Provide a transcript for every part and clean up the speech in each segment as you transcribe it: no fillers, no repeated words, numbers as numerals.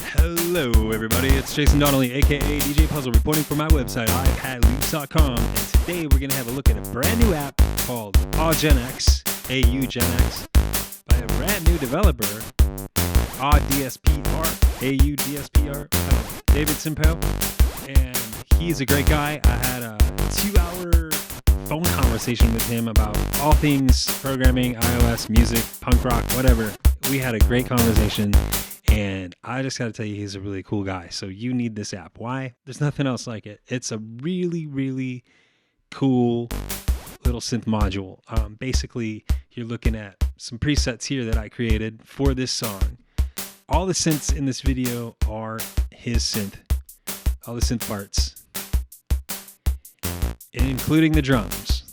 Hello everybody, it's Jason Donnelly, aka DJ Puzzle, reporting for my website, iPadLeaks.com, and today we're going to have a look at a brand new app called auGEN, auGEN, by a brand new developer, auDSPr, David Simpao, and he's a great guy. I had a 2-hour phone conversation with him about all things programming, iOS, music, punk rock, whatever. We had a great conversation. And I just got to tell you, he's a really cool guy. So you need this app. Why? There's nothing else like it. It's a really, really cool little synth module. Basically, you're looking at some presets here that I created for this song. All the synths in this video are his synth. All the synth parts. Including the drums.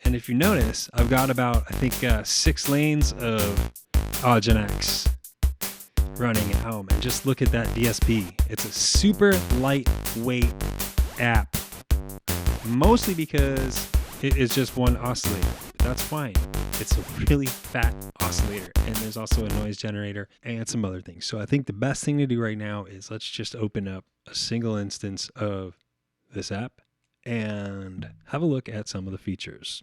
And if you notice, I've got about, I think, 6 lanes of auGEN running at home, and just look at that DSP. It's a super lightweight app, mostly because it is just one oscillator. But that's fine. It's a really fat oscillator, and there's also a noise generator and some other things. So I think the best thing to do right now is let's just open up a single instance of this app and have a look at some of the features.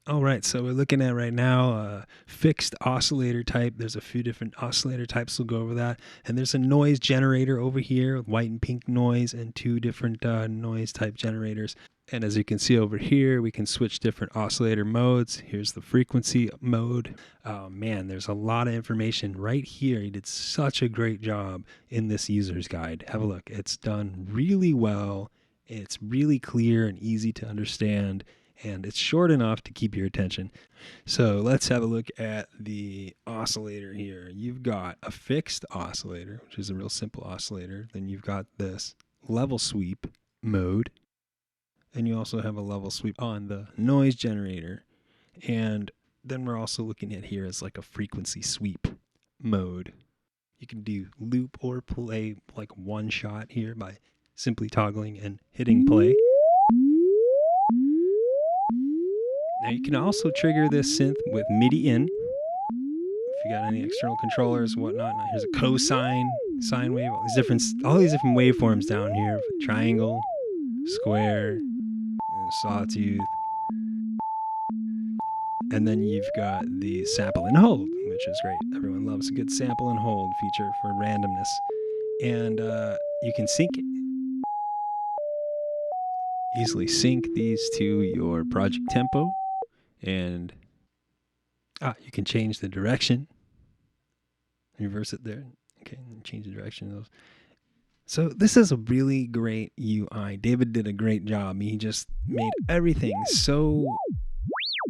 All right, so we're looking at right now a fixed oscillator type. There's a few different oscillator types. We'll go over that. And there's a noise generator over here with white and pink noise and 2 different noise type generators. And as you can see over here, we can switch different oscillator modes. Here's the frequency mode. Oh man, there's a lot of information right here. He did such a great job in this user's guide. Have a look. It's done really well. It's really clear and easy to understand. And it's short enough to keep your attention. So let's have a look at the oscillator here. You've got a fixed oscillator, which is a real simple oscillator. Then you've got this level sweep mode. And you also have a level sweep on the noise generator. And then we're also looking at here as like a frequency sweep mode. You can do loop or play like one shot here by simply toggling and hitting play. Now you can also trigger this synth with MIDI in. If you got any external controllers, whatnot. Now here's a cosine, sine wave, all these different waveforms down here. Triangle, square, sawtooth. And then you've got the sample and hold, which is great. Everyone loves a good sample and hold feature for randomness. And you can sync it. Easily sync these to your project tempo. And you can change the direction. Reverse it there. Okay, and change the direction of those. So this is a really great UI. David did a great job. He just made everything so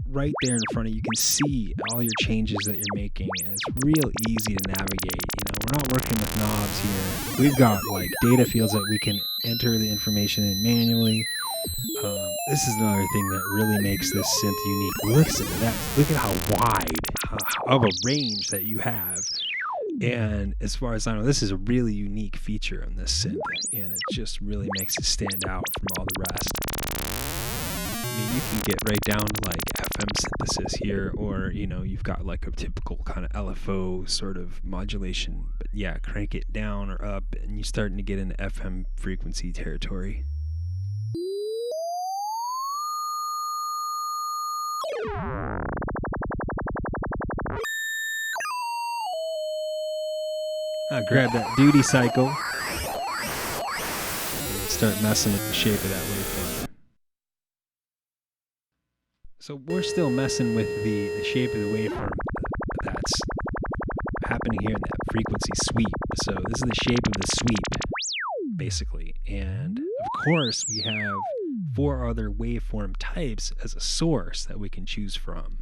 right there in front of you. You can see all your changes that you're making, and it's real easy to navigate. You know, we're not working with knobs here. We've got like data fields that we can enter the information in manually. This is another thing that really makes this synth unique. Listen to that. Look at how wide of a range that you have. And as far as I know, this is a really unique feature on this synth, and it just really makes it stand out from all the rest. I mean, you can get right down to like FM synthesis here, or, you know, you've got like a typical kind of LFO sort of modulation. But yeah, crank it down or up, and you're starting to get into FM frequency territory. Grab that duty cycle and start messing with the shape of that waveform. So we're still messing with the shape of the waveform that's happening here in that frequency sweep. So this is the shape of the sweep, basically. And of course, we have 4 other waveform types as a source that we can choose from.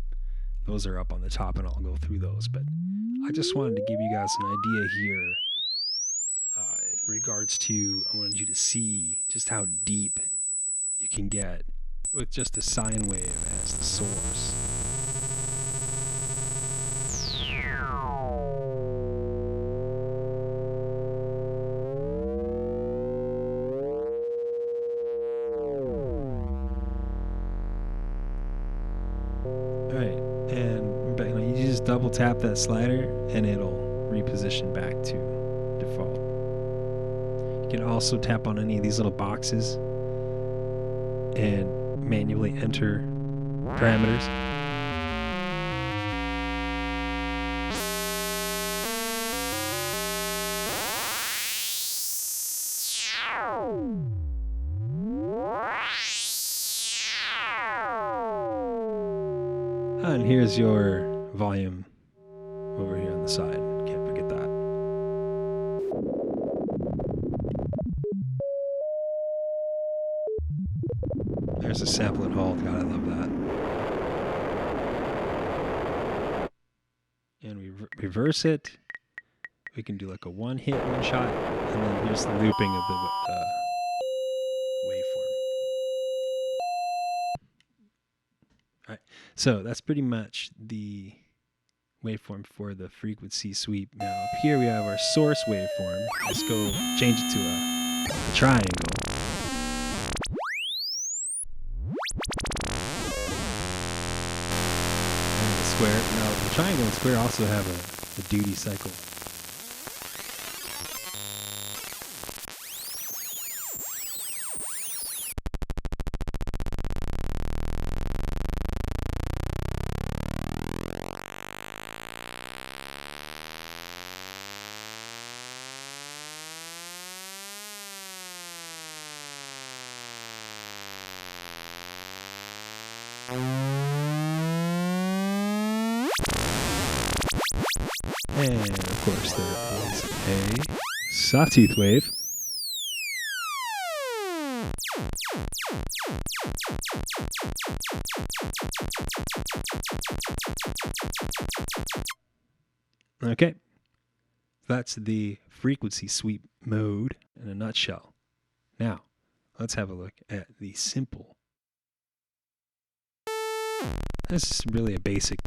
Those are up on the top, and I'll go through those. But I just wanted to give you guys an idea here in regards to, I wanted you to see just how deep you can get with just a sine wave as the source. double tap that slider and it'll reposition back to default. You can also tap on any of these little boxes and manually enter parameters. And here's your volume over here on the side. Can't forget that. There's a sample and hold. God, I love that. And we reverse it. We can do like a one hit, one shot, and then here's the looping of the waveform. All right, so that's pretty much the waveform for the frequency sweep. Now up here we have our source waveform. Let's go change it to a triangle. And the square. Now the triangle and square also have a duty cycle. And of course there is a sawtooth wave. Okay, that's the frequency sweep mode in a nutshell. Now, let's have a look at the simple. This is really a basic.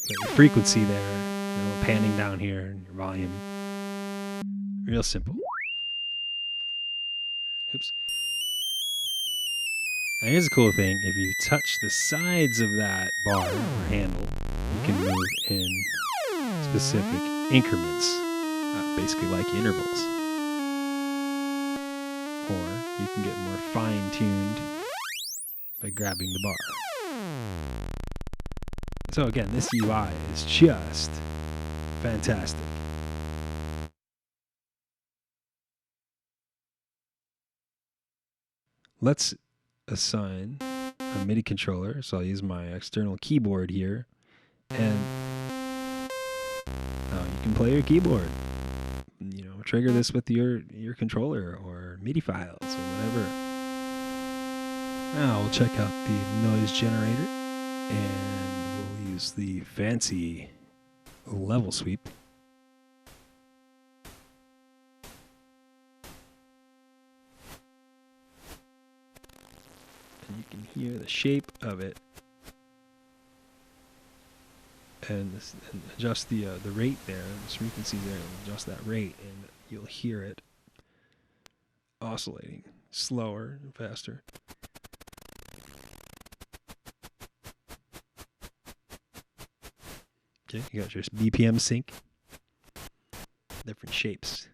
You got your frequency there, you know, panning down here, and your volume. Real simple. Oops. Now here's a cool thing. If you touch the sides of that bar or handle, you can move in specific increments, basically like intervals. Or you can get more fine-tuned by grabbing the bar. So again, this UI is just fantastic. Let's assign a MIDI controller. So I'll use my external keyboard here, and you can play your keyboard. You know, trigger this with your controller or MIDI files or whatever. Now we'll check out the noise generator, and we'll use the fancy level sweep. And you can hear the shape of it, and adjust the rate there, this frequency there, adjust that rate, and you'll hear it oscillating slower and faster. Okay, you got your BPM sync, different shapes.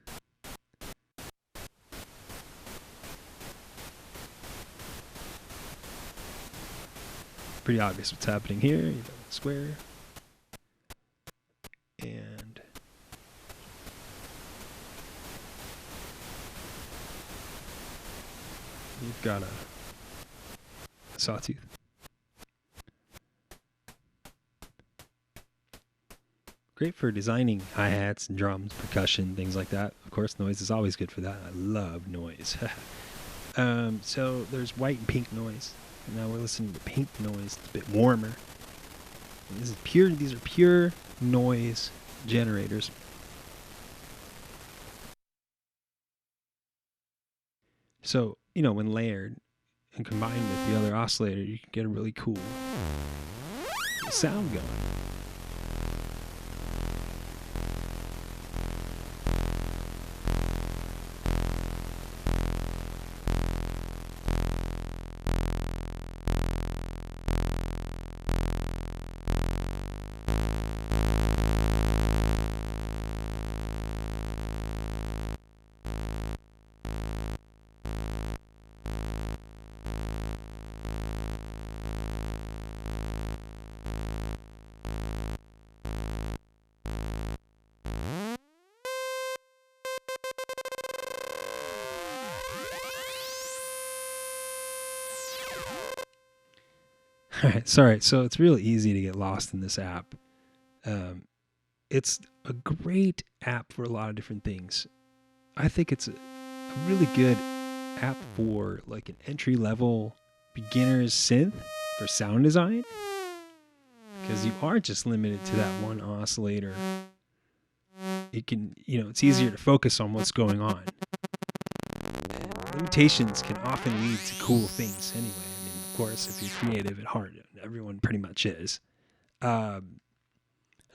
Pretty obvious what's happening here. You got the square, and you've got a sawtooth. Great for designing hi-hats and drums, percussion, things like that. Of course, noise is always good for that. I love noise. So there's white and pink noise. And now we're listening to pink noise. It's a bit warmer. And this is pure. These are pure noise generators. So, you know, when layered and combined with the other oscillator, you can get a really cool sound going. All right, sorry. So it's real easy to get lost in this app. It's a great app for a lot of different things. I think it's a really good app for like an entry-level beginner's synth for sound design, because you aren't just limited to that one oscillator. It can, it's easier to focus on what's going on. Limitations can often lead to cool things anyway. I mean, of course, if you're creative at heart, everyone pretty much is.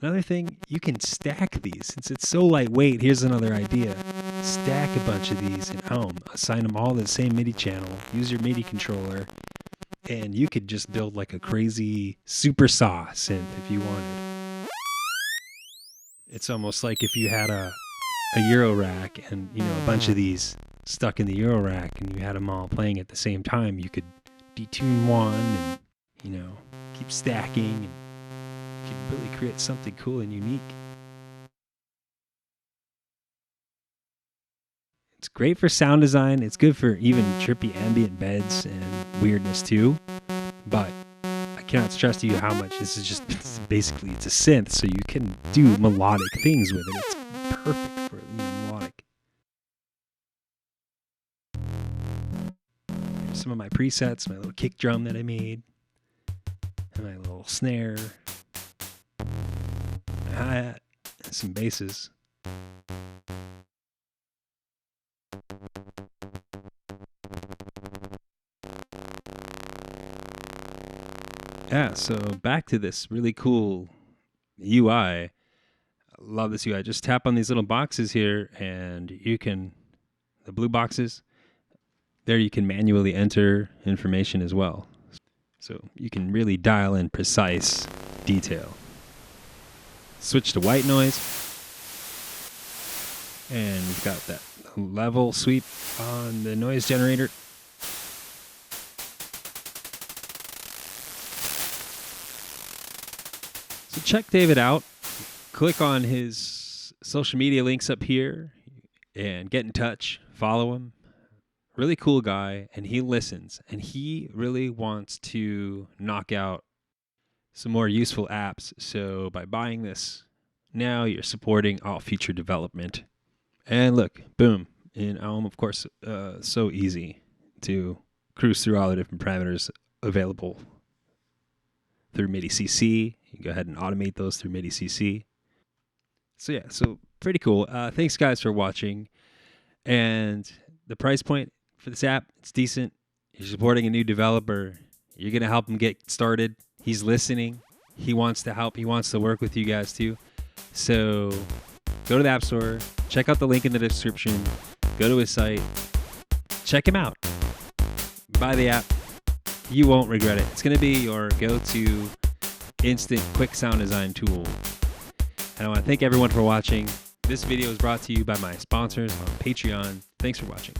Another thing, you can stack these. Since it's so lightweight, here's another idea. Stack a bunch of these in Aum. Assign them all to the same MIDI channel. Use your MIDI controller. And you could just build like a crazy super saw synth if you wanted. It's almost like if you had a Euro rack and, a bunch of these stuck in the Euro rack and you had them all playing at the same time, you could detune one and, keep stacking, and you could really create something cool and unique. It's great for sound design. It's good for even trippy ambient beds and weirdness too. But I cannot stress to you how much this is just basically it's a synth, so you can do melodic things with it. It's perfect for melodic. Here's some of my presets, my little kick drum that I made, and my little snare, my hi-hat, and some basses. Yeah, so back to this really cool UI. I love this UI. Just tap on these little boxes here and you can, the blue boxes, there you can manually enter information as well. So you can really dial in precise detail. Switch to white noise. And we've got that level sweep on the noise generator. So check David out. Click on his social media links up here and get in touch. Follow him. Really cool guy, and he listens. And he really wants to knock out some more useful apps. So by buying this now, you're supporting all future development. And look, boom, in Aum, of course, so easy to cruise through all the different parameters available through MIDI CC. You can go ahead and automate those through MIDI CC. So yeah, so pretty cool. Thanks guys for watching. And the price point for this app, it's decent. You're supporting a new developer. You're going to help him get started. He's listening. He wants to help. He wants to work with you guys too. So go to the App Store. Check out the link in the description. Go to his site. Check him out. Buy the app. You won't regret it. It's going to be your go-to instant quick sound design tool. And I want to thank everyone for watching. This video is brought to you by my sponsors on Patreon. Thanks for watching.